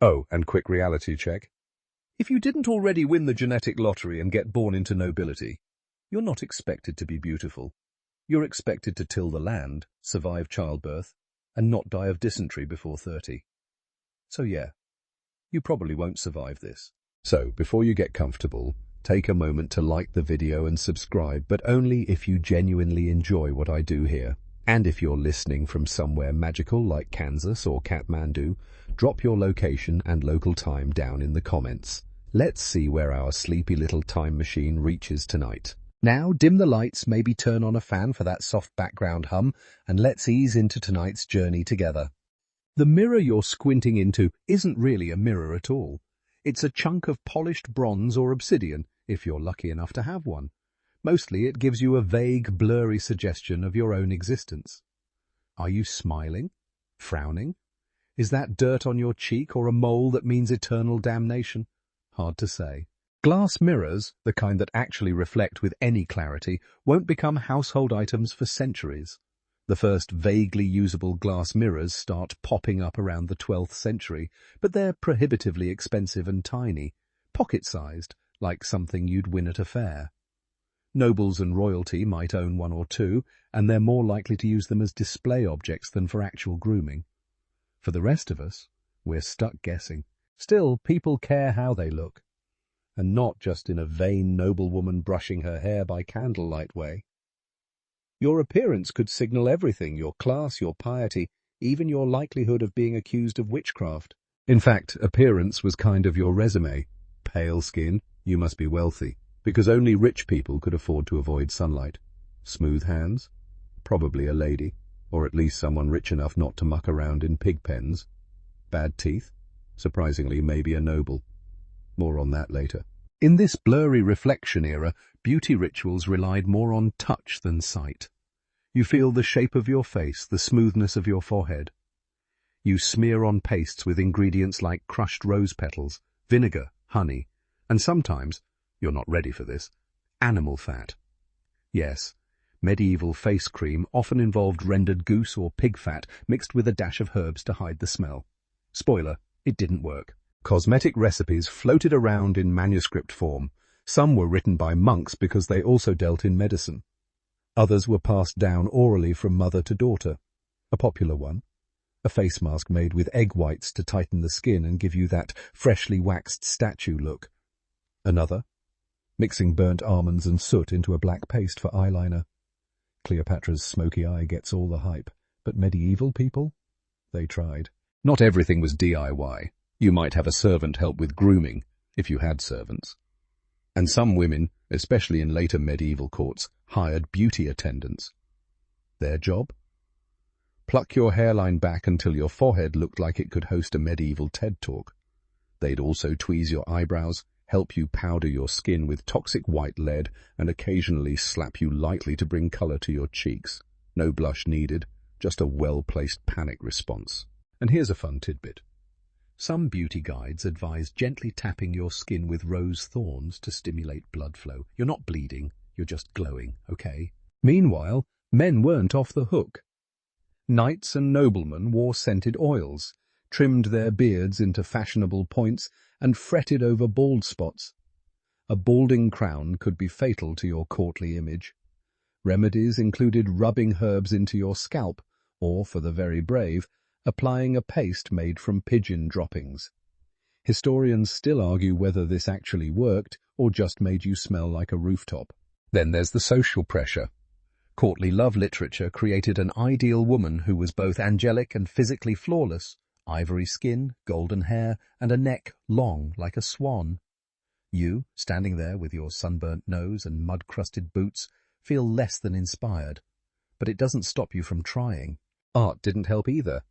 Oh, and quick reality check. If you didn't already win the genetic lottery and get born into nobility, you're not expected to be beautiful. You're expected to till the land, survive childbirth, and not die of dysentery before 30. So yeah, you probably won't survive this. So, before you get comfortable, take a moment to like the video and subscribe, but only if you genuinely enjoy what I do here. And if you're listening from somewhere magical like Kansas or Kathmandu, drop your location and local time down in the comments. Let's see where our sleepy little time machine reaches tonight. Now, dim the lights, maybe turn on a fan for that soft background hum, and let's ease into tonight's journey together. The mirror you're squinting into isn't really a mirror at all. It's a chunk of polished bronze or obsidian, if you're lucky enough to have one. Mostly it gives you a vague, blurry suggestion of your own existence. Are you smiling? Frowning? Is that dirt on your cheek or a mole that means eternal damnation? Hard to say. Glass mirrors, the kind that actually reflect with any clarity, won't become household items for centuries. The first vaguely usable glass mirrors start popping up around the 12th century, but they're prohibitively expensive and tiny, pocket-sized, like something you'd win at a fair. Nobles and royalty might own one or two, and they're more likely to use them as display objects than for actual grooming. For the rest of us, we're stuck guessing. Still, people care how they look, and not just in a vain noblewoman brushing her hair by candlelight way. Your appearance could signal everything, your class, your piety, even your likelihood of being accused of witchcraft. In fact, appearance was kind of your resume. Pale skin, you must be wealthy, because only rich people could afford to avoid sunlight. Smooth hands, probably a lady, or at least someone rich enough not to muck around in pig pens. Bad teeth, surprisingly maybe a noble. More on that later. In this blurry reflection era, beauty rituals relied more on touch than sight. You feel the shape of your face, the smoothness of your forehead. You smear on pastes with ingredients like crushed rose petals, vinegar, honey, and sometimes, you're not ready for this, animal fat. Yes, medieval face cream often involved rendered goose or pig fat mixed with a dash of herbs to hide the smell. Spoiler, it didn't work. Cosmetic recipes floated around in manuscript form. Some were written by monks because they also dealt in medicine. Others were passed down orally from mother to daughter. A popular one, a face mask made with egg whites to tighten the skin and give you that freshly waxed statue look. Another, mixing burnt almonds and soot into a black paste for eyeliner. Cleopatra's smoky eye gets all the hype, but medieval people? They tried. Not everything was DIY. You might have a servant help with grooming, if you had servants. And some women, especially in later medieval courts, hired beauty attendants. Their job? Pluck your hairline back until your forehead looked like it could host a medieval TED Talk. They'd also tweeze your eyebrows, help you powder your skin with toxic white lead, and occasionally slap you lightly to bring color to your cheeks. No blush needed, just a well-placed panic response. And here's a fun tidbit. Some beauty guides advise gently tapping your skin with rose thorns to stimulate blood flow. You're not bleeding, you're just glowing, okay? Meanwhile, men weren't off the hook. Knights and noblemen wore scented oils, trimmed their beards into fashionable points, and fretted over bald spots. A balding crown could be fatal to your courtly image. Remedies included rubbing herbs into your scalp, or, for the very brave, applying a paste made from pigeon droppings. Historians still argue whether this actually worked or just made you smell like a rooftop. Then there's the social pressure. Courtly love literature created an ideal woman who was both angelic and physically flawless, ivory skin, golden hair, and a neck long like a swan. You, standing there with your sunburnt nose and mud-crusted boots, feel less than inspired. But it doesn't stop you from trying. Art didn't help either.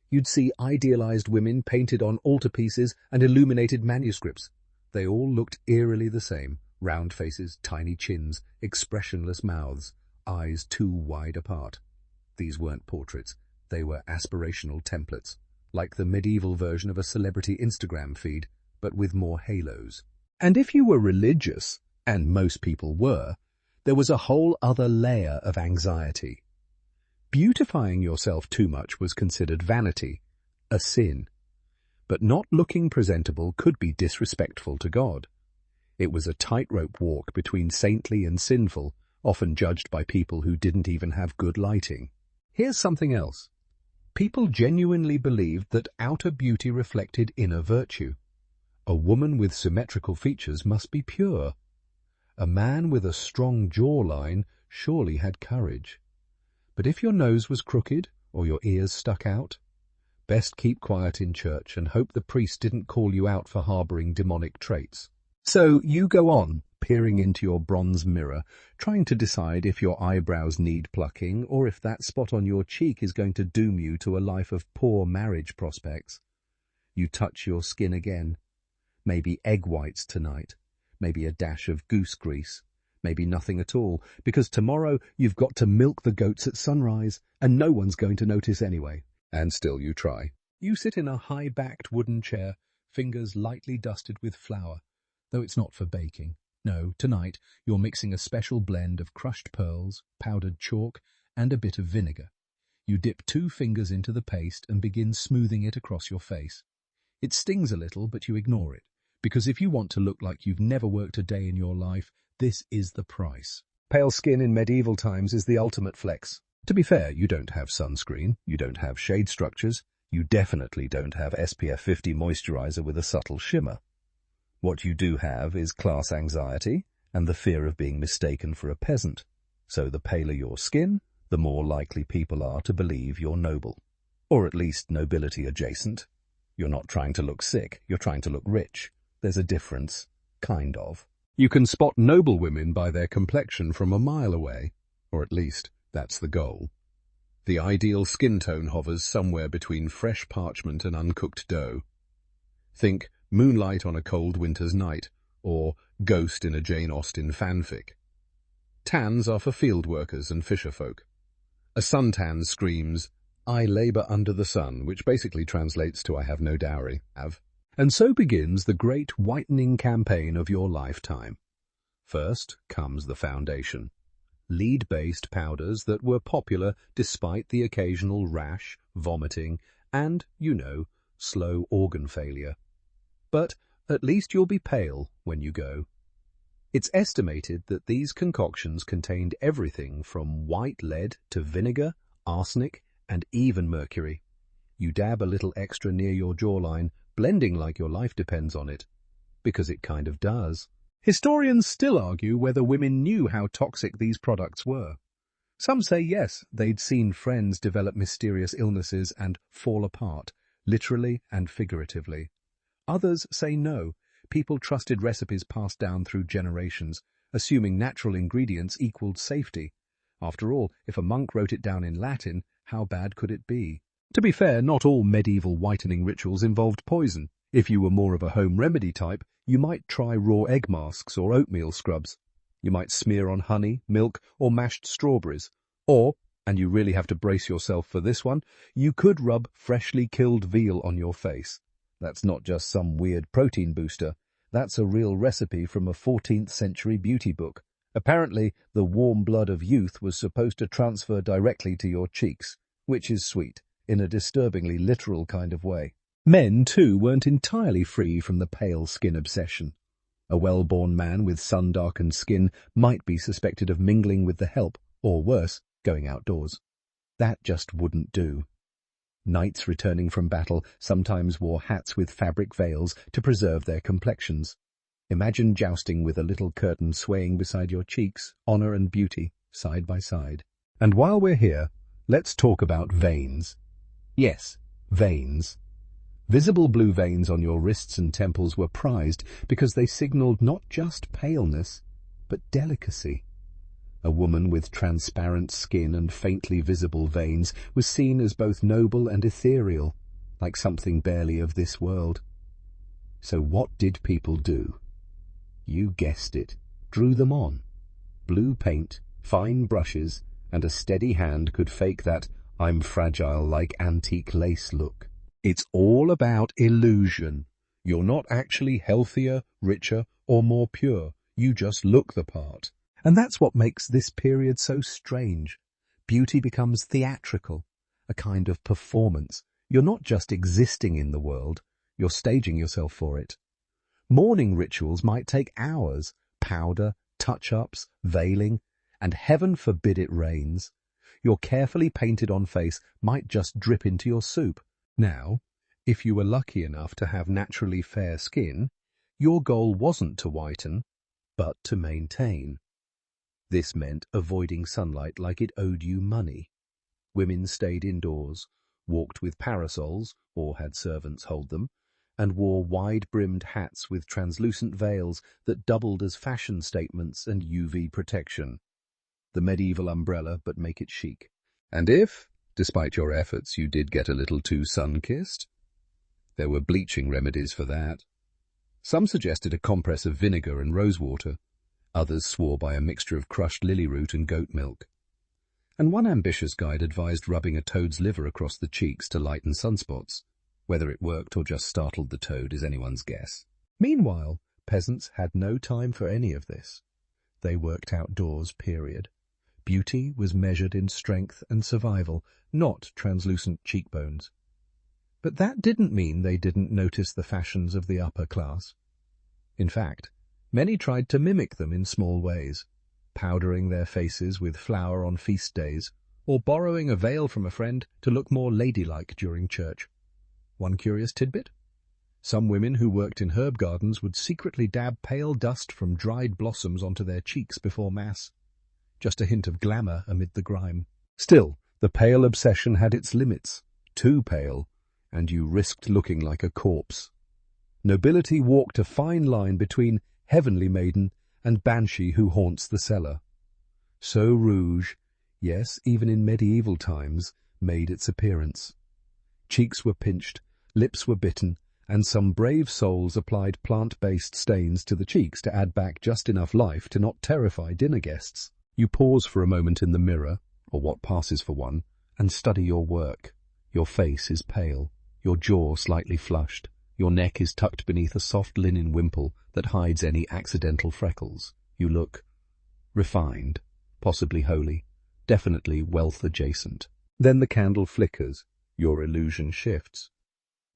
You'd see idealized women painted on altarpieces and illuminated manuscripts. They all looked eerily the same. Round faces, tiny chins, expressionless mouths, eyes too wide apart. These weren't portraits. They were aspirational templates, like the medieval version of a celebrity Instagram feed, but with more halos. And if you were religious, and most people were, there was a whole other layer of anxiety. Beautifying yourself too much was considered vanity, a sin. But not looking presentable could be disrespectful to God. It was a tightrope walk between saintly and sinful, often judged by people who didn't even have good lighting. Here's something else. People genuinely believed that outer beauty reflected inner virtue. A woman with symmetrical features must be pure. A man with a strong jawline surely had courage. But if your nose was crooked or your ears stuck out, best keep quiet in church and hope the priest didn't call you out for harboring demonic traits. So you go on, peering into your bronze mirror, trying to decide if your eyebrows need plucking or if that spot on your cheek is going to doom you to a life of poor marriage prospects. You touch your skin again. Maybe egg whites tonight. Maybe a dash of goose grease. Maybe nothing at all, because tomorrow you've got to milk the goats at sunrise, and no one's going to notice anyway. And still you try. You sit in a high-backed wooden chair, fingers lightly dusted with flour, though it's not for baking. No, tonight you're mixing a special blend of crushed pearls, powdered chalk, and a bit of vinegar. You dip 2 fingers into the paste and begin smoothing it across your face. It stings a little, but you ignore it, because if you want to look like you've never worked a day in your life, this is the price. Pale skin in medieval times is the ultimate flex. To be fair, you don't have sunscreen, you don't have shade structures, you definitely don't have SPF 50 moisturizer with a subtle shimmer. What you do have is class anxiety and the fear of being mistaken for a peasant. So the paler your skin, the more likely people are to believe you're noble. Or at least nobility adjacent. You're not trying to look sick, you're trying to look rich. There's a difference, kind of. You can spot noble women by their complexion from a mile away, or at least that's the goal. The ideal skin tone hovers somewhere between fresh parchment and uncooked dough. Think Moonlight on a Cold Winter's Night, or Ghost in a Jane Austen fanfic. Tans are for field workers and fisherfolk. A suntan screams, "I labour under the sun," which basically translates to "I have no dowry." And so begins the great whitening campaign of your lifetime. First comes the foundation. Lead-based powders that were popular despite the occasional rash, vomiting, and, slow organ failure. But at least you'll be pale when you go. It's estimated that these concoctions contained everything from white lead to vinegar, arsenic, and even mercury. You dab a little extra near your jawline, blending like your life depends on it. Because it kind of does. Historians still argue whether women knew how toxic these products were. Some say yes, they'd seen friends develop mysterious illnesses and fall apart, literally and figuratively. Others say no, people trusted recipes passed down through generations, assuming natural ingredients equaled safety. After all, if a monk wrote it down in Latin, how bad could it be? To be fair, not all medieval whitening rituals involved poison. If you were more of a home remedy type, you might try raw egg masks or oatmeal scrubs. You might smear on honey, milk, or mashed strawberries. Or, and you really have to brace yourself for this one, you could rub freshly killed veal on your face. That's not just some weird protein booster. That's a real recipe from a 14th century beauty book. Apparently, the warm blood of youth was supposed to transfer directly to your cheeks, which is sweet, in a disturbingly literal kind of way. Men, too, weren't entirely free from the pale skin obsession. A well-born man with sun-darkened skin might be suspected of mingling with the help, or worse, going outdoors. That just wouldn't do. Knights returning from battle sometimes wore hats with fabric veils to preserve their complexions. Imagine jousting with a little curtain swaying beside your cheeks, honor and beauty, side by side. And while we're here, let's talk about veins. Yes, veins. Visible blue veins on your wrists and temples were prized because they signaled not just paleness, but delicacy. A woman with transparent skin and faintly visible veins was seen as both noble and ethereal, like something barely of this world. So what did people do? You guessed it, drew them on. Blue paint, fine brushes, and a steady hand could fake that "I'm fragile like antique lace" look. It's all about illusion. You're not actually healthier, richer, or more pure. You just look the part. And that's what makes this period so strange. Beauty becomes theatrical, a kind of performance. You're not just existing in the world, You're staging yourself for it. Mourning rituals might take hours, powder, touch-ups, veiling, and heaven forbid it rains. Your carefully painted-on face might just drip into your soup. Now, if you were lucky enough to have naturally fair skin, your goal wasn't to whiten, but to maintain. This meant avoiding sunlight like it owed you money. Women stayed indoors, walked with parasols, or had servants hold them, and wore wide-brimmed hats with translucent veils that doubled as fashion statements and UV protection. The medieval umbrella, but make it chic. And if, despite your efforts, you did get a little too sun-kissed, there were bleaching remedies for that. Some suggested a compress of vinegar and rosewater. Others swore by a mixture of crushed lily root and goat milk. And one ambitious guide advised rubbing a toad's liver across the cheeks to lighten sunspots. Whether it worked or just startled the toad is anyone's guess. Meanwhile, peasants had no time for any of this. They worked outdoors, period. Beauty was measured in strength and survival, not translucent cheekbones. But that didn't mean they didn't notice the fashions of the upper class. In fact, many tried to mimic them in small ways, powdering their faces with flour on feast days, or borrowing a veil from a friend to look more ladylike during church. One curious tidbit? Some women who worked in herb gardens would secretly dab pale dust from dried blossoms onto their cheeks before Mass. Just a hint of glamour amid the grime. Still, the pale obsession had its limits. Too pale, and you risked looking like a corpse. Nobility walked a fine line between heavenly maiden and banshee who haunts the cellar. So rouge, yes, even in medieval times, made its appearance. Cheeks were pinched, lips were bitten, and some brave souls applied plant-based stains to the cheeks to add back just enough life to not terrify dinner guests. You pause for a moment in the mirror, or what passes for one, and study your work. Your face is pale, your jaw slightly flushed, your neck is tucked beneath a soft linen wimple that hides any accidental freckles. You look refined, possibly holy, definitely wealth-adjacent. Then the candle flickers, your illusion shifts.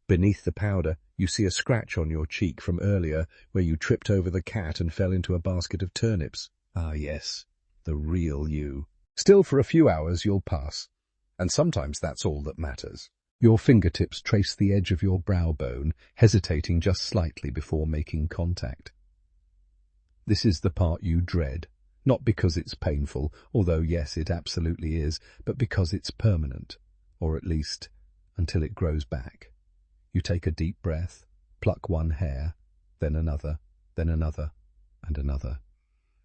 Beneath the powder, you see a scratch on your cheek from earlier where you tripped over the cat and fell into a basket of turnips. Ah, yes. The real you. Still, for a few hours you'll pass, and sometimes that's all that matters. Your fingertips trace the edge of your brow bone, hesitating just slightly before making contact. This is the part you dread, not because it's painful, although yes, it absolutely is, but because it's permanent, or at least until it grows back. You take a deep breath, pluck one hair, then another, and another.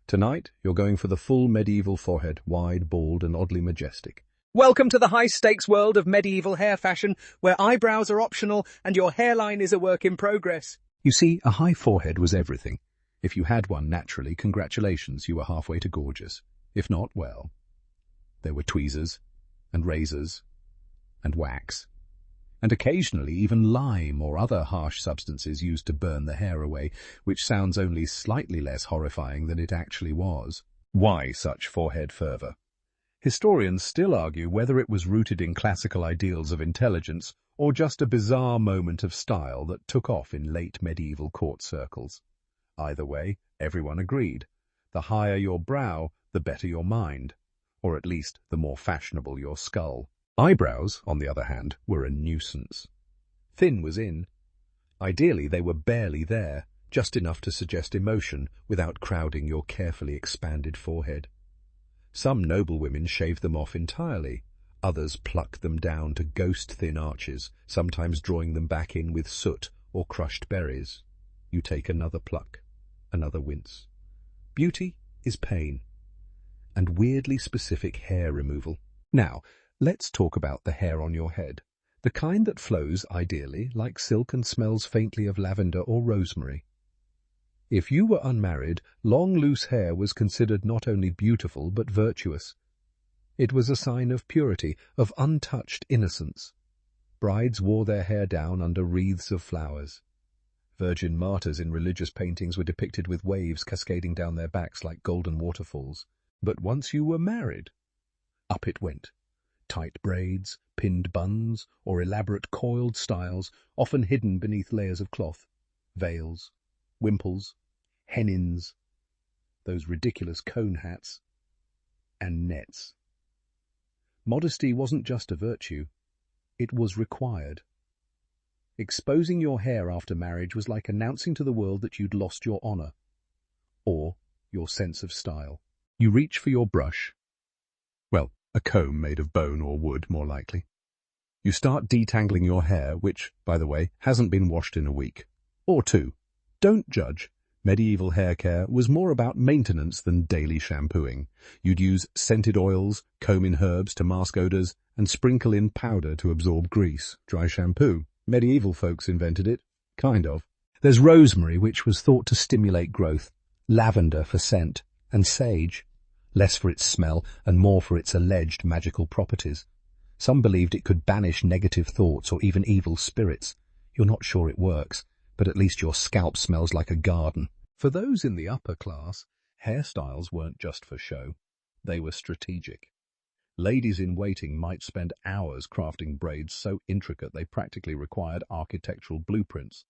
Tonight, you're going for the full medieval forehead, wide, bald, and oddly majestic. Welcome to the high-stakes world of medieval hair fashion, where eyebrows are optional and your hairline is a work in progress. You see, a high forehead was everything. If you had one naturally, congratulations, you were halfway to gorgeous. If not, well, there were tweezers, and razors, and wax, and occasionally even lime or other harsh substances used to burn the hair away, which sounds only slightly less horrifying than it actually was. Why such forehead fervour? Historians still argue whether it was rooted in classical ideals of intelligence or just a bizarre moment of style that took off in late medieval court circles. Either way, everyone agreed. The higher your brow, the better your mind, or at least the more fashionable your skull. Eyebrows, on the other hand, were a nuisance. Thin was in. Ideally, they were barely there, just enough to suggest emotion without crowding your carefully expanded forehead. Some noble women shaved them off entirely. Others plucked them down to ghost-thin arches, sometimes drawing them back in with soot or crushed berries. You take another pluck, another wince. Beauty is pain, and weirdly specific hair removal. Now, let's talk about the hair on your head, the kind that flows, ideally, like silk and smells faintly of lavender or rosemary. If you were unmarried, long loose hair was considered not only beautiful but virtuous. It was a sign of purity, of untouched innocence. Brides wore their hair down under wreaths of flowers. Virgin martyrs in religious paintings were depicted with waves cascading down their backs like golden waterfalls. But once you were married, up it went. tight braids, pinned buns, or elaborate coiled styles, often hidden beneath layers of cloth, veils, wimples, hennins, those ridiculous cone hats, and nets. Modesty wasn't just a virtue, it was required. Exposing your hair after marriage was like announcing to the world that you'd lost your honour, or your sense of style. You reach for your brush. Well, a comb made of bone or wood, more likely. You start detangling your hair, which, by the way, hasn't been washed in a week. Or two. Don't judge. Medieval hair care was more about maintenance than daily shampooing. You'd use scented oils, comb in herbs to mask odours, and sprinkle in powder to absorb grease. Dry shampoo. Medieval folks invented it. Kind of. There's rosemary, which was thought to stimulate growth, lavender for scent, and sage, less for its smell and more for its alleged magical properties. Some believed it could banish negative thoughts or even evil spirits. You're not sure it works, but at least your scalp smells like a garden. For those in the upper class, hairstyles weren't just for show. They were strategic. Ladies in waiting might spend hours crafting braids so intricate they practically required architectural blueprints.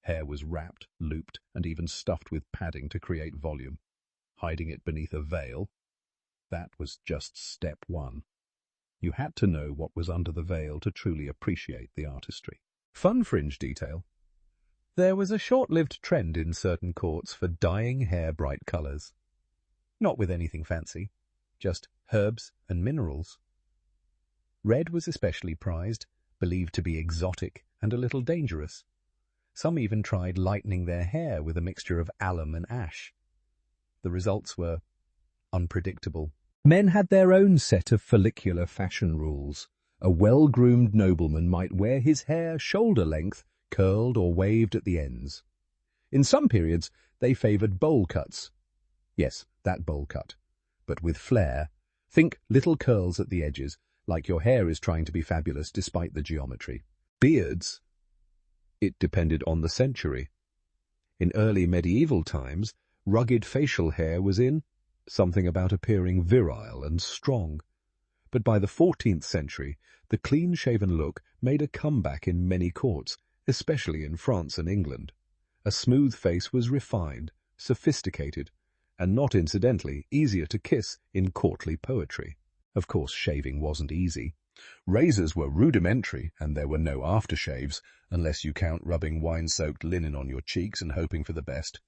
Hair was wrapped, looped, and even stuffed with padding to create volume. Hiding it beneath a veil, that was just step one. You had to know what was under the veil to truly appreciate the artistry. Fun fringe detail. There was a short-lived trend in certain courts for dyeing hair bright colours. Not with anything fancy, just herbs and minerals. Red was especially prized, believed to be exotic and a little dangerous. Some even tried lightening their hair with a mixture of alum and ash. The results were unpredictable. Men had their own set of follicular fashion rules. A well-groomed nobleman might wear his hair shoulder-length, curled or waved at the ends. In some periods, they favoured bowl cuts. Yes, that bowl cut. But with flair. Think little curls at the edges, like your hair is trying to be fabulous despite the geometry. Beards. It depended on the century. In early medieval times, rugged facial hair was in, something about appearing virile and strong. But by the 14th century, the clean-shaven look made a comeback in many courts, especially in France and England. A smooth face was refined, sophisticated, and not incidentally easier to kiss in courtly poetry. Of course, shaving wasn't easy. Razors were rudimentary, and there were no aftershaves, unless you count rubbing wine-soaked linen on your cheeks and hoping for the best.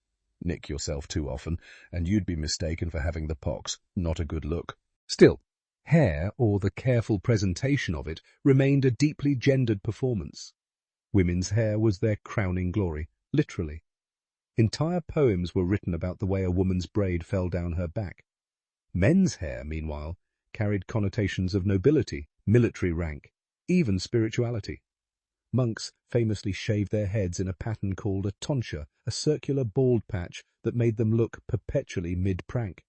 Nick yourself too often, and you'd be mistaken for having the pox. Not a good look. Still, hair, or the careful presentation of it, remained a deeply gendered performance. Women's hair was their crowning glory, literally. Entire poems were written about the way a woman's braid fell down her back. Men's hair, meanwhile, carried connotations of nobility, military rank, even spirituality. Monks famously shaved their heads in a pattern called a tonsure, a circular bald patch that made them look perpetually mid-prank.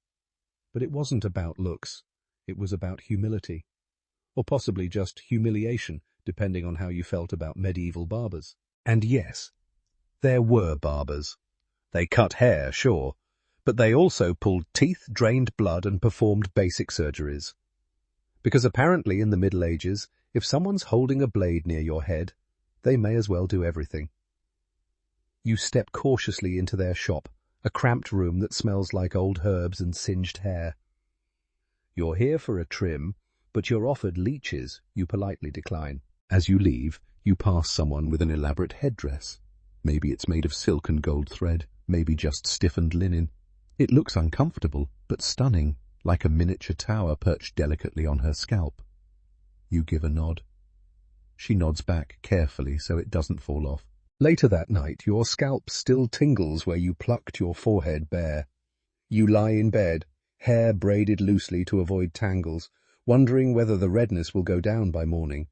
But it wasn't about looks. It was about humility. Or possibly just humiliation, depending on how you felt about medieval barbers. And yes, there were barbers. They cut hair, sure, but they also pulled teeth, drained blood, and performed basic surgeries. Because apparently in the Middle Ages, if someone's holding a blade near your head, they may as well do everything. You step cautiously into their shop, a cramped room that smells like old herbs and singed hair. You're here for a trim, but you're offered leeches you politely decline. As you leave, you pass someone with an elaborate headdress. Maybe it's made of silk and gold thread, maybe just stiffened linen. It looks uncomfortable, but stunning, like a miniature tower perched delicately on her scalp. You give a nod. She nods back carefully so it doesn't fall off. Later that night, your scalp still tingles where you plucked your forehead bare. You lie in bed, hair braided loosely to avoid tangles, wondering whether the redness will go down by morning.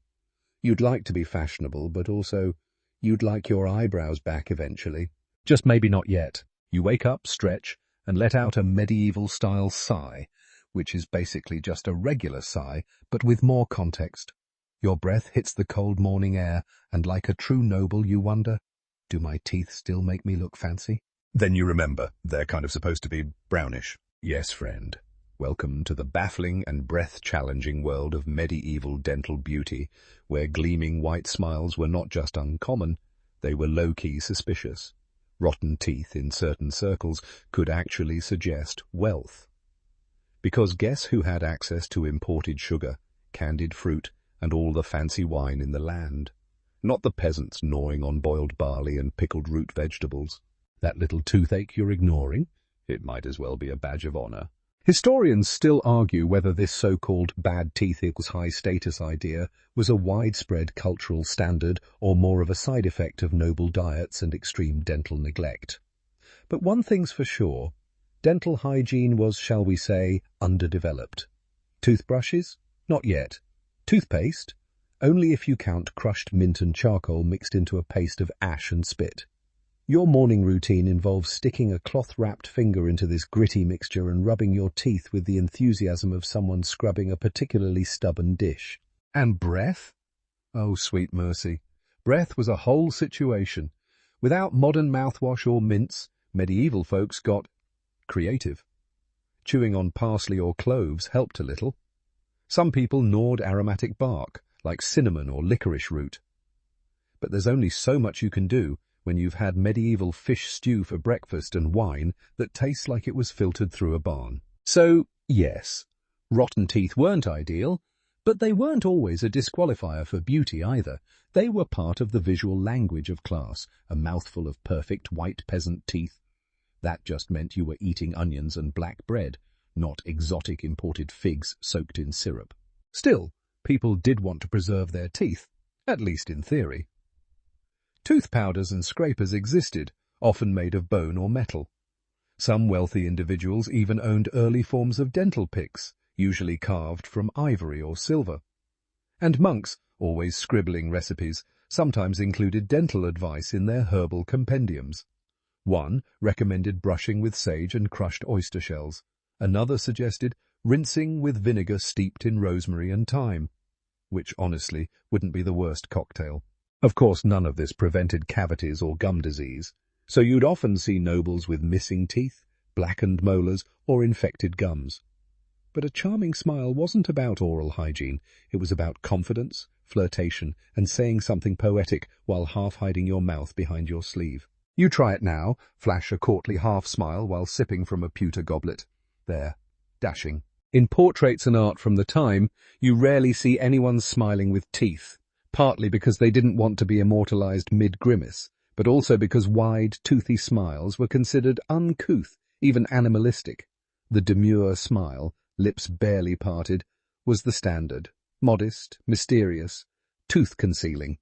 You'd like to be fashionable, but also you'd like your eyebrows back eventually. Just maybe not yet. You wake up, stretch, and let out a medieval-style sigh, which is basically just a regular sigh, but with more context. Your breath hits the cold morning air, and like a true noble you wonder, do my teeth still make me look fancy? Then you remember, they're kind of supposed to be brownish. Yes, friend. Welcome to the baffling and breath-challenging world of medieval dental beauty, where gleaming white smiles were not just uncommon, they were low-key suspicious. Rotten teeth in certain circles could actually suggest wealth. Because guess who had access to imported sugar, candied fruit, and all the fancy wine in the land? Not the peasants gnawing on boiled barley and pickled root vegetables. That little toothache you're ignoring? It might as well be a badge of honor. Historians still argue whether this so-called bad teeth equals high status idea was a widespread cultural standard or more of a side effect of noble diets and extreme dental neglect. But one thing's for sure, dental hygiene was, shall we say, underdeveloped. Toothbrushes? Not yet. Toothpaste? Only if you count crushed mint and charcoal mixed into a paste of ash and spit. Your morning routine involves sticking a cloth-wrapped finger into this gritty mixture and rubbing your teeth with the enthusiasm of someone scrubbing a particularly stubborn dish. And breath? Oh, sweet mercy. Breath was a whole situation. Without modern mouthwash or mints, medieval folks got creative. Chewing on parsley or cloves helped a little. Some people gnawed aromatic bark, like cinnamon or licorice root. But there's only so much you can do when you've had medieval fish stew for breakfast and wine that tastes like it was filtered through a barn. So, yes, rotten teeth weren't ideal, but they weren't always a disqualifier for beauty either. They were part of the visual language of class, a mouthful of perfect white peasant teeth. That just meant you were eating onions and black bread, not exotic imported figs soaked in syrup. Still, people did want to preserve their teeth, at least in theory. Tooth powders and scrapers existed, often made of bone or metal. Some wealthy individuals even owned early forms of dental picks, usually carved from ivory or silver. And monks, always scribbling recipes, sometimes included dental advice in their herbal compendiums. One recommended brushing with sage and crushed oyster shells. Another suggested rinsing with vinegar steeped in rosemary and thyme, which honestly wouldn't be the worst cocktail. Of course, none of this prevented cavities or gum disease, so you'd often see nobles with missing teeth, blackened molars, or infected gums. But a charming smile wasn't about oral hygiene. It was about confidence, flirtation, and saying something poetic while half hiding your mouth behind your sleeve. You try it now, flash a courtly half-smile while sipping from a pewter goblet. There, dashing. In portraits and art from the time, you rarely see anyone smiling with teeth, partly because they didn't want to be immortalized mid-grimace, but also because wide, toothy smiles were considered uncouth, even animalistic. The demure smile, lips barely parted, was the standard, modest, mysterious, tooth-concealing.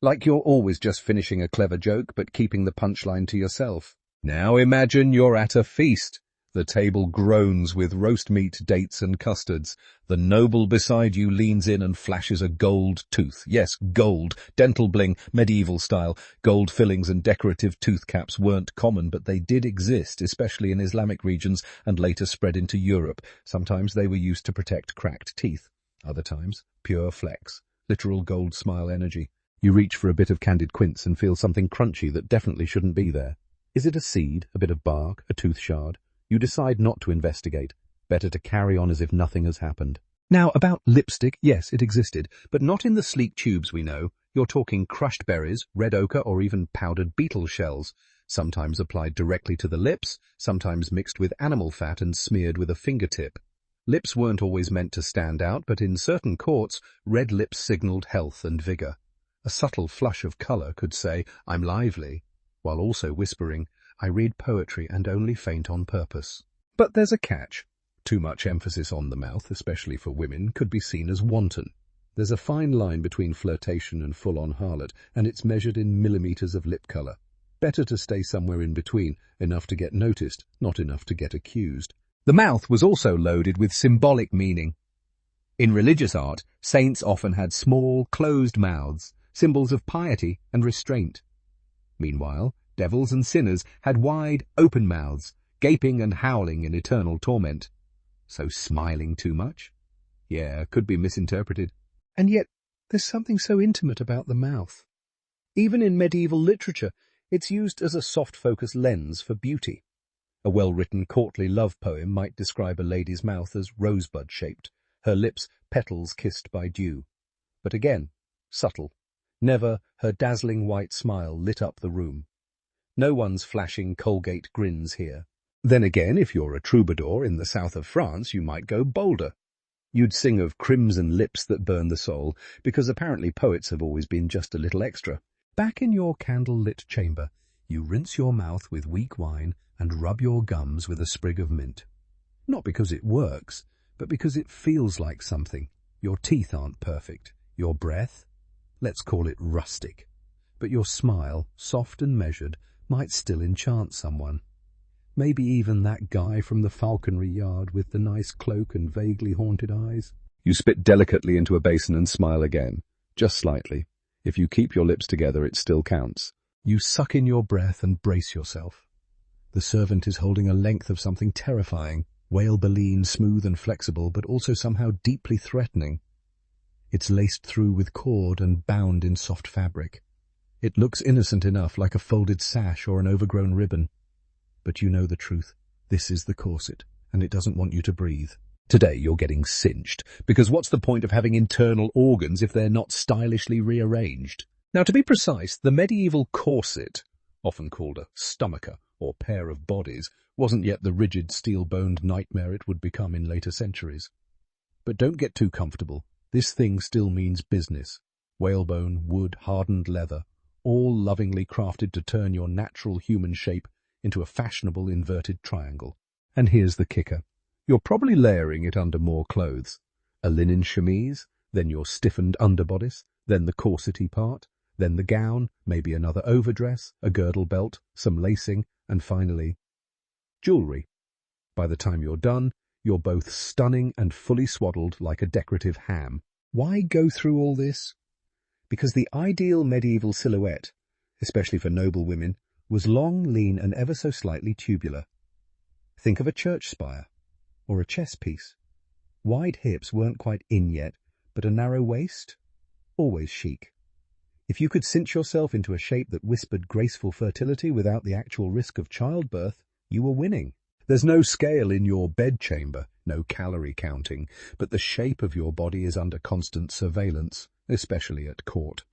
Like you're always just finishing a clever joke but keeping the punchline to yourself. Now imagine you're at a feast. The table groans with roast meat, dates and custards. The noble beside you leans in and flashes a gold tooth. Yes, gold, dental bling, medieval style. Gold fillings and decorative tooth caps weren't common, but they did exist, especially in Islamic regions, and later spread into Europe. Sometimes they were used to protect cracked teeth. Other times, pure flex, literal gold smile energy. You reach for a bit of candied quince and feel something crunchy that definitely shouldn't be there. Is it a seed, a bit of bark, a tooth shard? You decide not to investigate. Better to carry on as if nothing has happened. Now, about lipstick, yes, it existed, but not in the sleek tubes we know. You're talking crushed berries, red ochre, or even powdered beetle shells, sometimes applied directly to the lips, sometimes mixed with animal fat and smeared with a fingertip. Lips weren't always meant to stand out, but in certain courts, red lips signaled health and vigor. A subtle flush of color could say, "I'm lively," while also whispering, "I read poetry and only faint on purpose." But there's a catch. Too much emphasis on the mouth, especially for women, could be seen as wanton. There's a fine line between flirtation and full-on harlot, and it's measured in millimeters of lip color. Better to stay somewhere in between, enough to get noticed, not enough to get accused. The mouth was also loaded with symbolic meaning. In religious art, saints often had small, closed mouths, symbols of piety and restraint. Meanwhile, devils and sinners had wide, open mouths, gaping and howling in eternal torment. So smiling too much? Yeah, could be misinterpreted. And yet, there's something so intimate about the mouth. Even in medieval literature, it's used as a soft-focus lens for beauty. A well-written courtly love poem might describe a lady's mouth as rosebud-shaped, her lips petals kissed by dew. But again, subtle. Never her dazzling white smile lit up the room. No one's flashing Colgate grins here. Then again, if you're a troubadour in the south of France, you might go bolder. You'd sing of crimson lips that burn the soul, because apparently poets have always been just a little extra. Back in your candle-lit chamber, you rinse your mouth with weak wine and rub your gums with a sprig of mint. Not because it works, but because it feels like something. Your teeth aren't perfect. Your breath, let's call it rustic. But your smile, soft and measured, might still enchant someone. Maybe even that guy from the falconry yard with the nice cloak and vaguely haunted eyes. You spit delicately into a basin and smile again, just slightly. If you keep your lips together, it still counts. You suck in your breath and brace yourself. The servant is holding a length of something terrifying, whale baleen, smooth and flexible, but also somehow deeply threatening. It's laced through with cord and bound in soft fabric. It looks innocent enough, like a folded sash or an overgrown ribbon. But you know the truth. This is the corset, and it doesn't want you to breathe. Today you're getting cinched, because what's the point of having internal organs if they're not stylishly rearranged? Now, to be precise, the medieval corset, often called a stomacher or pair of bodies, wasn't yet the rigid steel-boned nightmare it would become in later centuries. But don't get too comfortable. This thing still means business. Whalebone, wood, hardened leather, all lovingly crafted to turn your natural human shape into a fashionable inverted triangle. And here's the kicker. You're probably layering it under more clothes. A linen chemise, then your stiffened underbodice, then the corsety part, then the gown, maybe another overdress, a girdle belt, some lacing, and finally, jewellery. By the time you're done, you're both stunning and fully swaddled like a decorative ham. Why go through all this? Because the ideal medieval silhouette, especially for noble women, was long, lean, and ever so slightly tubular. Think of a church spire, or a chess piece. Wide hips weren't quite in yet, but a narrow waist? Always chic. If you could cinch yourself into a shape that whispered graceful fertility without the actual risk of childbirth, you were winning. There's no scale in your bedchamber, no calorie counting, but the shape of your body is under constant surveillance, especially at court.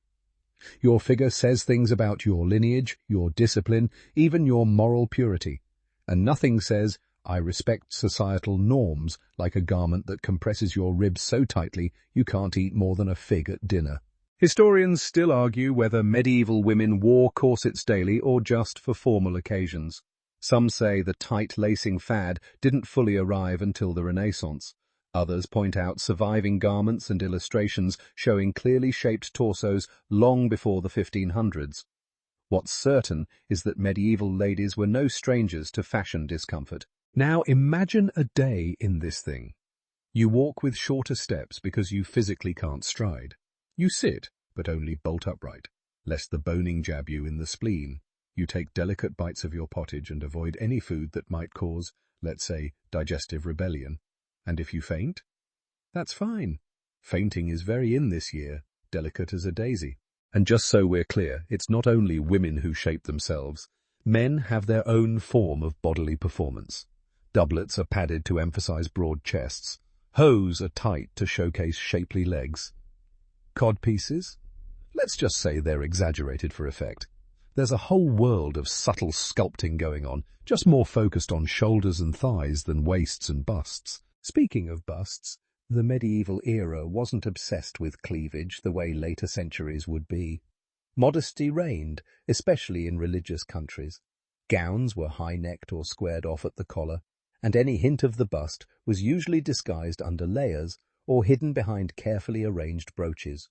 Your figure says things about your lineage, your discipline, even your moral purity. And nothing says, I respect societal norms, like a garment that compresses your ribs so tightly you can't eat more than a fig at dinner. Historians still argue whether medieval women wore corsets daily or just for formal occasions. Some say the tight lacing fad didn't fully arrive until the Renaissance. Others point out surviving garments and illustrations showing clearly shaped torsos long before the 1500s. What's certain is that medieval ladies were no strangers to fashion discomfort. Now imagine a day in this thing. You walk with shorter steps because you physically can't stride. You sit, but only bolt upright, lest the boning jab you in the spleen. You take delicate bites of your pottage and avoid any food that might cause, let's say, digestive rebellion. And if you faint, that's fine. Fainting is very in this year, delicate as a daisy. And just so we're clear, it's not only women who shape themselves. Men have their own form of bodily performance. Doublets are padded to emphasize broad chests. Hose are tight to showcase shapely legs. Codpieces? Let's just say they're exaggerated for effect. There's a whole world of subtle sculpting going on, just more focused on shoulders and thighs than waists and busts. Speaking of busts, the medieval era wasn't obsessed with cleavage the way later centuries would be. Modesty reigned, especially in religious countries. Gowns were high-necked or squared off at the collar, and any hint of the bust was usually disguised under layers or hidden behind carefully arranged brooches.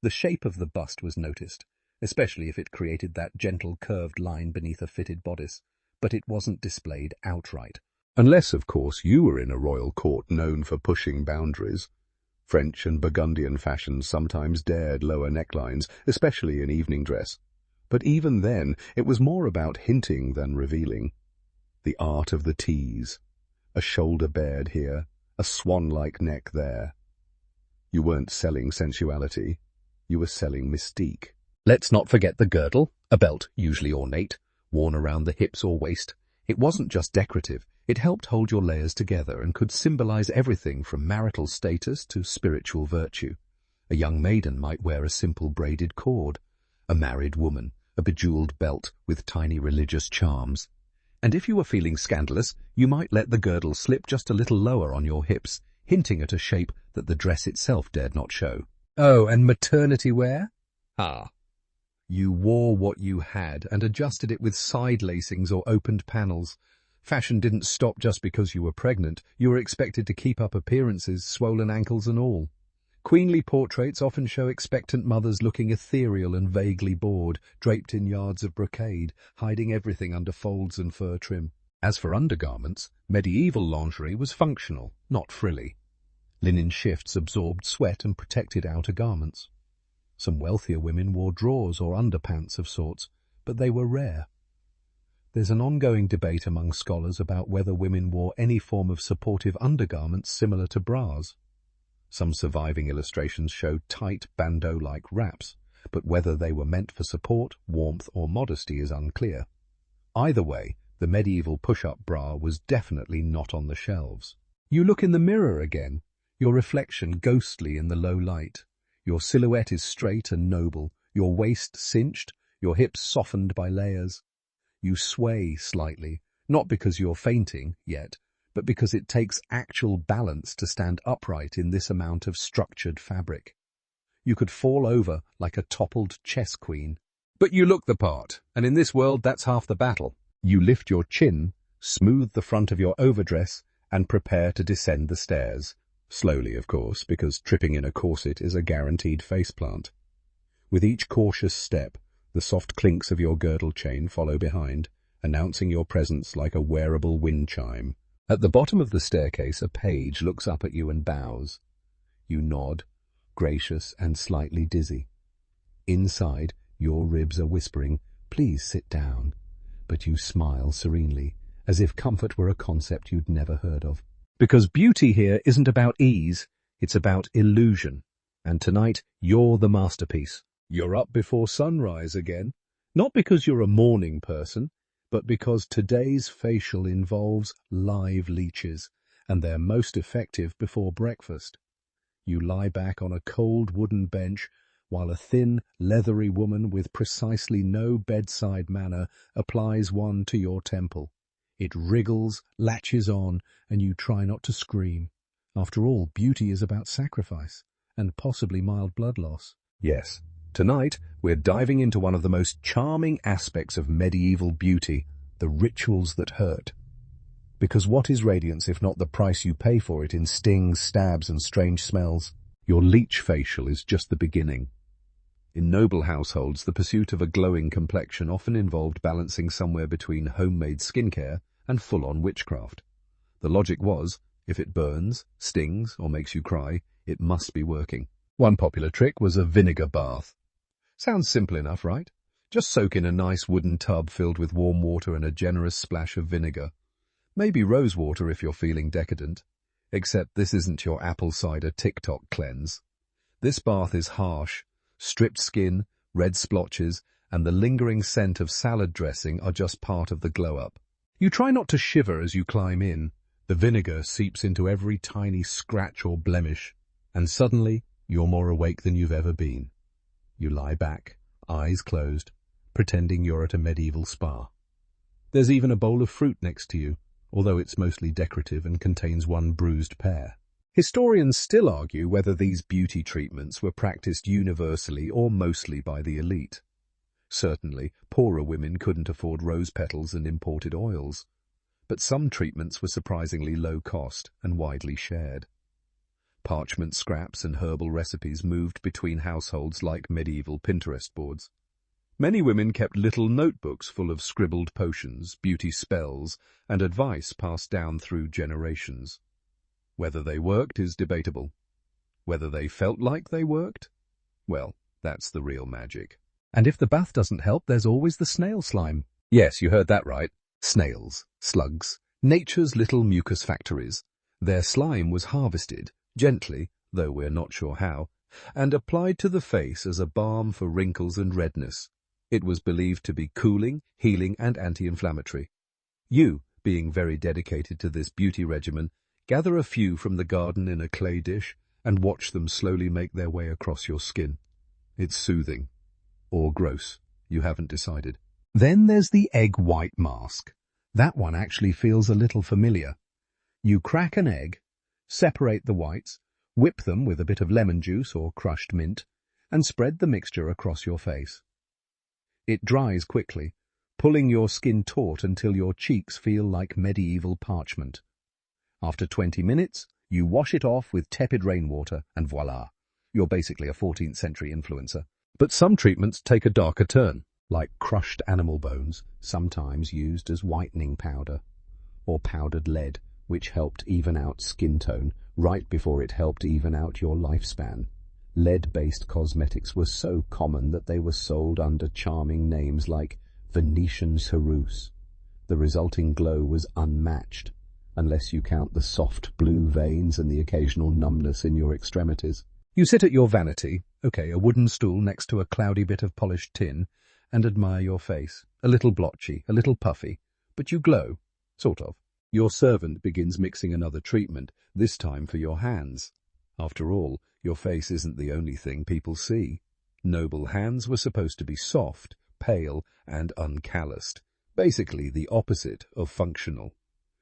The shape of the bust was noticed, especially if it created that gentle curved line beneath a fitted bodice, but it wasn't displayed outright. Unless, of course, you were in a royal court known for pushing boundaries. French and Burgundian fashions sometimes dared lower necklines, especially in evening dress. But even then, it was more about hinting than revealing. The art of the tease. A shoulder bared here, a swan-like neck there. You weren't selling sensuality, you were selling mystique. Let's not forget the girdle, a belt, usually ornate, worn around the hips or waist. It wasn't just decorative, it helped hold your layers together and could symbolize everything from marital status to spiritual virtue. A young maiden might wear a simple braided cord, a married woman, a bejeweled belt with tiny religious charms. And if you were feeling scandalous, you might let the girdle slip just a little lower on your hips, hinting at a shape that the dress itself dared not show. Oh, and maternity wear? You wore what you had and adjusted it with side lacings or opened panels. Fashion didn't stop just because you were pregnant. You were expected to keep up appearances, swollen ankles and all. Queenly portraits often show expectant mothers looking ethereal and vaguely bored, draped in yards of brocade, hiding everything under folds and fur trim. As for undergarments, medieval lingerie was functional, not frilly. Linen shifts absorbed sweat and protected outer garments. Some wealthier women wore drawers or underpants of sorts, but they were rare. There's an ongoing debate among scholars about whether women wore any form of supportive undergarments similar to bras. Some surviving illustrations show tight bandeau-like wraps, but whether they were meant for support, warmth, or modesty is unclear. Either way, the medieval push-up bra was definitely not on the shelves. You look in the mirror again, your reflection ghostly in the low light. Your silhouette is straight and noble, your waist cinched, your hips softened by layers. You sway slightly, not because you're fainting yet, but because it takes actual balance to stand upright in this amount of structured fabric. You could fall over like a toppled chess queen. But you look the part, and in this world that's half the battle. You lift your chin, smooth the front of your overdress, and prepare to descend the stairs. Slowly, of course, because tripping in a corset is a guaranteed faceplant. With each cautious step, the soft clinks of your girdle chain follow behind, announcing your presence like a wearable wind chime. At the bottom of the staircase, a page looks up at you and bows. You nod, gracious and slightly dizzy. Inside, your ribs are whispering, "Please sit down," but you smile serenely, as if comfort were a concept you'd never heard of. Because beauty here isn't about ease, it's about illusion. And tonight, you're the masterpiece. You're up before sunrise again, not because you're a morning person, but because today's facial involves live leeches, and they're most effective before breakfast. You lie back on a cold wooden bench while a thin, leathery woman with precisely no bedside manner applies one to your temple. It wriggles, latches on, and you try not to scream. After all, beauty is about sacrifice, and possibly mild blood loss. Yes, tonight we're diving into one of the most charming aspects of medieval beauty, the rituals that hurt. Because what is radiance if not the price you pay for it in stings, stabs, and strange smells? Your leech facial is just the beginning. In noble households, the pursuit of a glowing complexion often involved balancing somewhere between homemade skincare and full-on witchcraft. The logic was, if it burns, stings, or makes you cry, it must be working. One popular trick was a vinegar bath. Sounds simple enough, right? Just soak in a nice wooden tub filled with warm water and a generous splash of vinegar. Maybe rose water if you're feeling decadent. Except this isn't your apple cider TikTok cleanse. This bath is harsh. Stripped skin, red splotches, and the lingering scent of salad dressing are just part of the glow-up. You try not to shiver as you climb in. The vinegar seeps into every tiny scratch or blemish, and suddenly you're more awake than you've ever been. You lie back, eyes closed, pretending you're at a medieval spa. There's even a bowl of fruit next to you, although it's mostly decorative and contains one bruised pear. Historians still argue whether these beauty treatments were practiced universally or mostly by the elite. Certainly, poorer women couldn't afford rose petals and imported oils, but some treatments were surprisingly low cost and widely shared. Parchment scraps and herbal recipes moved between households like medieval Pinterest boards. Many women kept little notebooks full of scribbled potions, beauty spells, and advice passed down through generations. Whether they worked is debatable. Whether they felt like they worked? Well, that's the real magic. And if the bath doesn't help, there's always the snail slime. Yes, you heard that right. Snails, slugs, nature's little mucus factories. Their slime was harvested, gently, though we're not sure how, and applied to the face as a balm for wrinkles and redness. It was believed to be cooling, healing, and anti-inflammatory. You, being very dedicated to this beauty regimen, gather a few from the garden in a clay dish and watch them slowly make their way across your skin. It's soothing. Or gross. You haven't decided. Then there's the egg white mask. That one actually feels a little familiar. You crack an egg, separate the whites, whip them with a bit of lemon juice or crushed mint, and spread the mixture across your face. It dries quickly, pulling your skin taut until your cheeks feel like medieval parchment. After 20 minutes, you wash it off with tepid rainwater, and voila, you're basically a 14th century influencer. But some treatments take a darker turn, like crushed animal bones, sometimes used as whitening powder, or powdered lead, which helped even out skin tone right before it helped even out your lifespan. Lead-based cosmetics were so common that they were sold under charming names like Venetian ceruse. The resulting glow was unmatched, unless you count the soft blue veins and the occasional numbness in your extremities. You sit at your vanity, a wooden stool next to a cloudy bit of polished tin, and admire your face. A little blotchy, a little puffy, but you glow, sort of. Your servant begins mixing another treatment, this time for your hands. After all, your face isn't the only thing people see. Noble hands were supposed to be soft, pale, and uncalloused, basically the opposite of functional.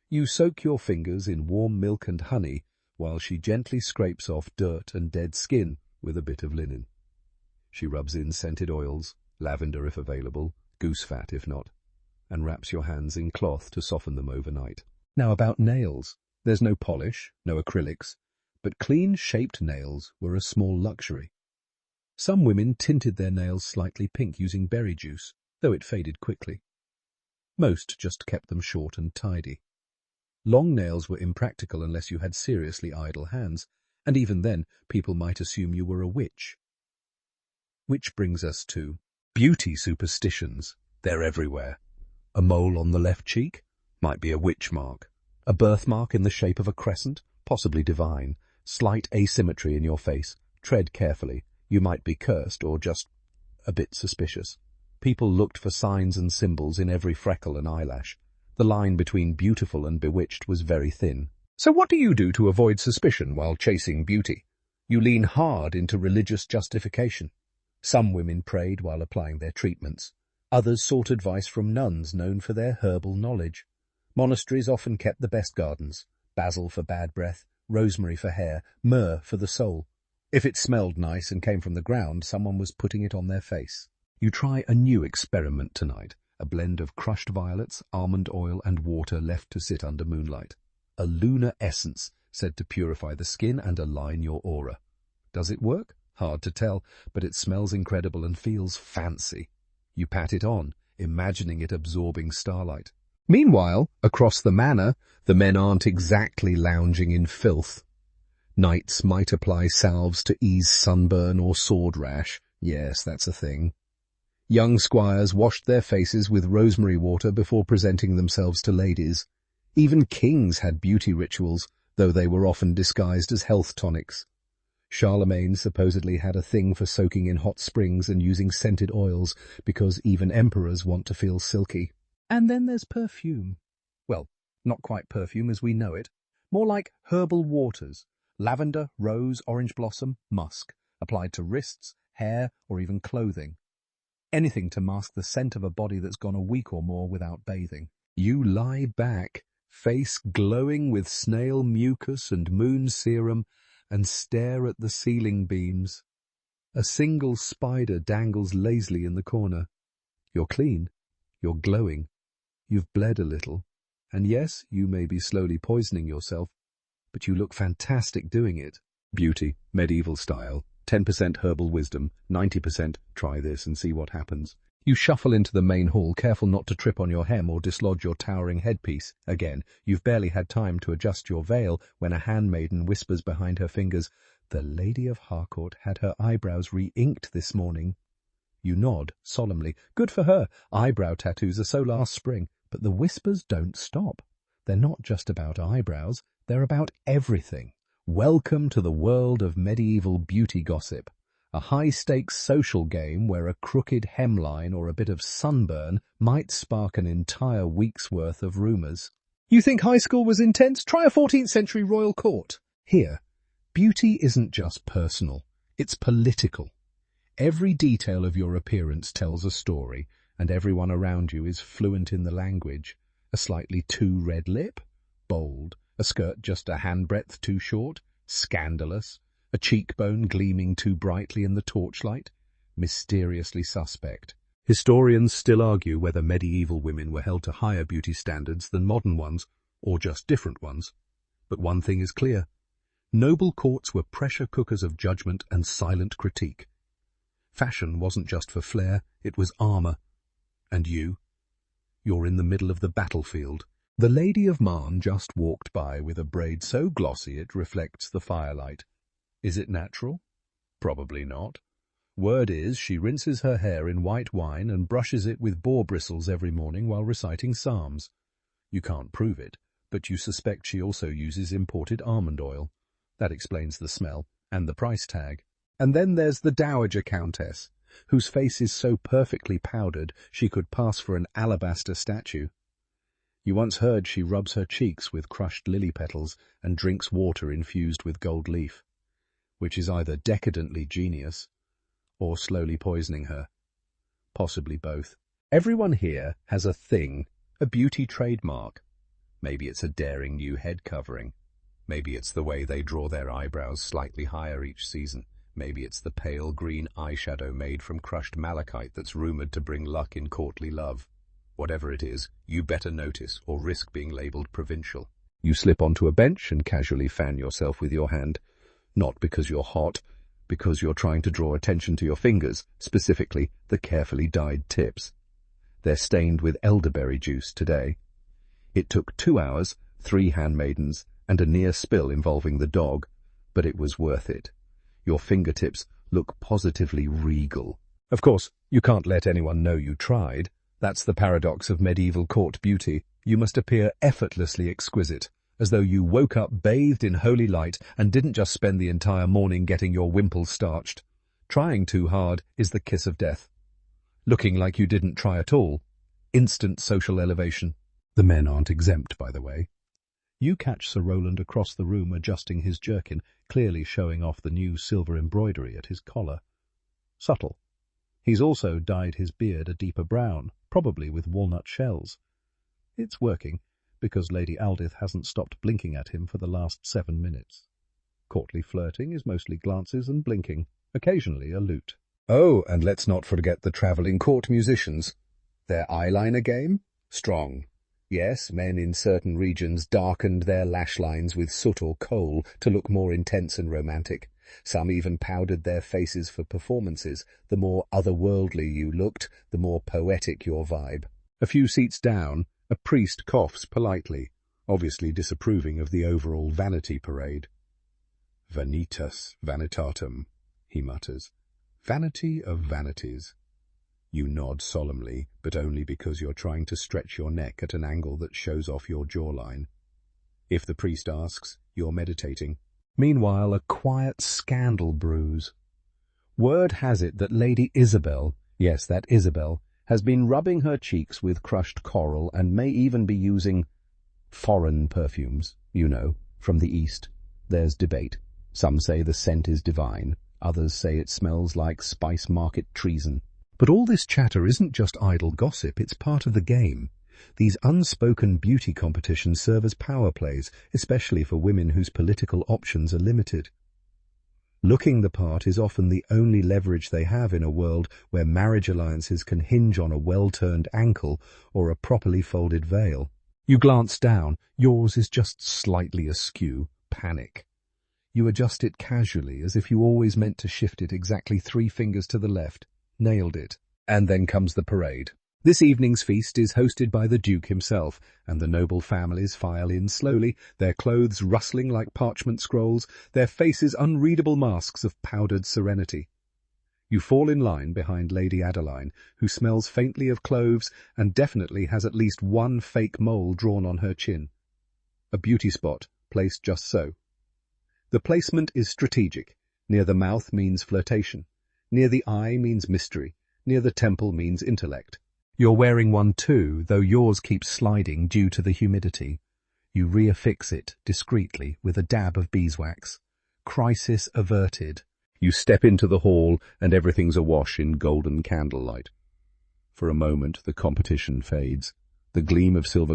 You soak your fingers in warm milk and honey, while she gently scrapes off dirt and dead skin with a bit of linen. She rubs in scented oils, lavender if available, goose fat if not, and wraps your hands in cloth to soften them overnight. Now about nails. There's no polish, no acrylics, but clean-shaped nails were a small luxury. Some women tinted their nails slightly pink using berry juice, though it faded quickly. Most just kept them short and tidy. Long nails were impractical unless you had seriously idle hands, and even then people might assume you were a witch. Which brings us to beauty superstitions. They're everywhere. A mole on the left cheek? Might be a witch mark. A birthmark in the shape of a crescent? Possibly divine. Slight asymmetry in your face. Tread carefully. You might be cursed or just a bit suspicious. People looked for signs and symbols in every freckle and eyelash. The line between beautiful and bewitched was very thin. So what do you do to avoid suspicion while chasing beauty? You lean hard into religious justification. Some women prayed while applying their treatments. Others sought advice from nuns known for their herbal knowledge. Monasteries often kept the best gardens: basil for bad breath, rosemary for hair, myrrh for the soul. If it smelled nice and came from the ground, someone was putting it on their face. You try a new experiment tonight. A blend of crushed violets, almond oil, and water left to sit under moonlight. A lunar essence said to purify the skin and align your aura. Does it work? Hard to tell, but it smells incredible and feels fancy. You pat it on, imagining it absorbing starlight. Meanwhile, across the manor, the men aren't exactly lounging in filth. Knights might apply salves to ease sunburn or sword rash. Yes, that's a thing. Young squires washed their faces with rosemary water before presenting themselves to ladies. Even kings had beauty rituals, though they were often disguised as health tonics. Charlemagne supposedly had a thing for soaking in hot springs and using scented oils, because even emperors want to feel silky. And then there's perfume. Well, not quite perfume as we know it. More like herbal waters. Lavender, rose, orange blossom, musk, applied to wrists, hair, or even clothing. Anything to mask the scent of a body that's gone a week or more without bathing. You lie back, face glowing with snail mucus and moon serum, and stare at the ceiling beams. A single spider dangles lazily in the corner. You're clean. You're glowing. You've bled a little. And yes, you may be slowly poisoning yourself, but you look fantastic doing it. Beauty, medieval style. 10% herbal wisdom, 90% try this and see what happens. You shuffle into the main hall, careful not to trip on your hem or dislodge your towering headpiece. Again, you've barely had time to adjust your veil when a handmaiden whispers behind her fingers, "The Lady of Harcourt had her eyebrows re-inked this morning." You nod solemnly. Good for her. Eyebrow tattoos are so last spring. But the whispers don't stop. They're not just about eyebrows. They're about everything. Welcome to the world of medieval beauty gossip. A high-stakes social game where a crooked hemline or a bit of sunburn might spark an entire week's worth of rumours. You think high school was intense? Try a 14th century royal court. Here, beauty isn't just personal, it's political. Every detail of your appearance tells a story, and everyone around you is fluent in the language. A slightly too red lip? Bold. A skirt just a handbreadth too short? Scandalous. A cheekbone gleaming too brightly in the torchlight? Mysteriously suspect. Historians still argue whether medieval women were held to higher beauty standards than modern ones, or just different ones. But one thing is clear. Noble courts were pressure cookers of judgment and silent critique. Fashion wasn't just for flair, it was armour. And you? You're in the middle of the battlefield. The Lady of Marne just walked by with a braid so glossy it reflects the firelight. Is it natural? Probably not. Word is she rinses her hair in white wine and brushes it with boar bristles every morning while reciting psalms. You can't prove it, but you suspect she also uses imported almond oil. That explains the smell and the price tag. And then there's the Dowager Countess, whose face is so perfectly powdered she could pass for an alabaster statue. You once heard she rubs her cheeks with crushed lily petals and drinks water infused with gold leaf, which is either decadently genius or slowly poisoning her. Possibly both. Everyone here has a thing, a beauty trademark. Maybe it's a daring new head covering. Maybe it's the way they draw their eyebrows slightly higher each season. Maybe it's the pale green eyeshadow made from crushed malachite that's rumoured to bring luck in courtly love. Whatever it is, you better notice or risk being labelled provincial. You slip onto a bench and casually fan yourself with your hand. Not because you're hot, because you're trying to draw attention to your fingers, specifically the carefully dyed tips. They're stained with elderberry juice today. It took 2 hours, 3 handmaidens, and a near spill involving the dog, but it was worth it. Your fingertips look positively regal. Of course, you can't let anyone know you tried. That's the paradox of medieval court beauty. You must appear effortlessly exquisite, as though you woke up bathed in holy light and didn't just spend the entire morning getting your wimples starched. Trying too hard is the kiss of death. Looking like you didn't try at all. Instant social elevation. The men aren't exempt, by the way. You catch Sir Roland across the room adjusting his jerkin, clearly showing off the new silver embroidery at his collar. Subtle. He's also dyed his beard a deeper brown, probably with walnut shells. It's working, because Lady Aldith hasn't stopped blinking at him for the last 7 minutes. Courtly flirting is mostly glances and blinking, occasionally a lute. Oh, and let's not forget the travelling court musicians. Their eyeliner game? Strong. Yes, men in certain regions darkened their lash lines with soot or coal to look more intense and romantic. Some even powdered their faces for performances. The more otherworldly you looked, the more poetic your vibe. A few seats down, a priest coughs politely, obviously disapproving of the overall vanity parade. Vanitas vanitatum, he mutters. Vanity of vanities. You nod solemnly, but only because you're trying to stretch your neck at an angle that shows off your jawline. If the priest asks, you're meditating. Meanwhile, a quiet scandal brews. Word has it that Lady Isabel, yes, that Isabel, has been rubbing her cheeks with crushed coral and may even be using foreign perfumes, you know, from the East. There's debate. Some say the scent is divine. Others say it smells like spice market treason. But all this chatter isn't just idle gossip, it's part of the game. These unspoken beauty competitions serve as power plays, especially for women whose political options are limited. Looking the part is often the only leverage they have in a world where marriage alliances can hinge on a well-turned ankle or a properly folded veil. You glance down, yours is just slightly askew. Panic. You adjust it casually, as if you always meant to shift it exactly 3 fingers to the left. Nailed it. And then comes the parade. This evening's feast is hosted by the Duke himself, and the noble families file in slowly, their clothes rustling like parchment scrolls, their faces unreadable masks of powdered serenity. You fall in line behind Lady Adeline, who smells faintly of cloves and definitely has at least 1 fake mole drawn on her chin. A beauty spot, placed just so. The placement is strategic. Near the mouth means flirtation. Near the eye means mystery. Near the temple means intellect. You're wearing one too, though yours keeps sliding due to the humidity. You reaffix it discreetly with a dab of beeswax. Crisis averted. You step into the hall and everything's awash in golden candlelight. For a moment the competition fades. The gleam of silver